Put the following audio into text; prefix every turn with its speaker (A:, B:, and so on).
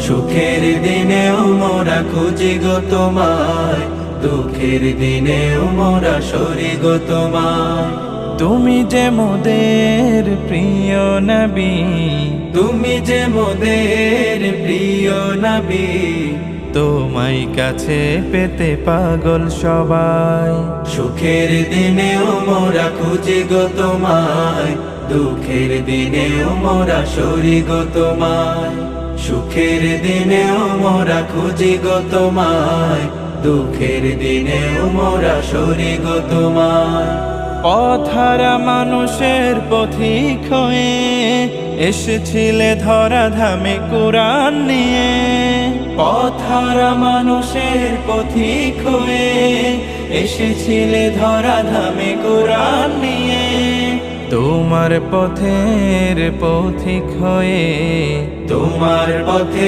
A: সুখের দিনেও মোরা খুঁজি গো তোমায়, দুঃখের দিনেও মোরা সরি গো তোমায়।
B: তুমি যে মোদের প্রিয় নবী,
A: তুমি যে মোদের প্রিয় নবী,
B: তোমায় কাছে পেতে পাগল সবাই।
A: সুখের দিনেও মোরা খুঁজি গো তোমায়, দুঃখের দিনেও মোরা সরি গো তোমায়। সুখের দিনেও মোরা খুঁজি গো তোমায়, দুঃখের দিনেও মোরা সরি গো তোমায়।
B: পথহারা মানুষের পথিক হয়ে এসেছিলে ধরা ধামে কোরআন নিয়ে।
A: পথহারা মানুষের পথিক হয়ে এসেছিলে ধরা ধামে কোরআন নিয়ে।
B: তোমার পথের পথিক হয়ে
A: তোমার পথে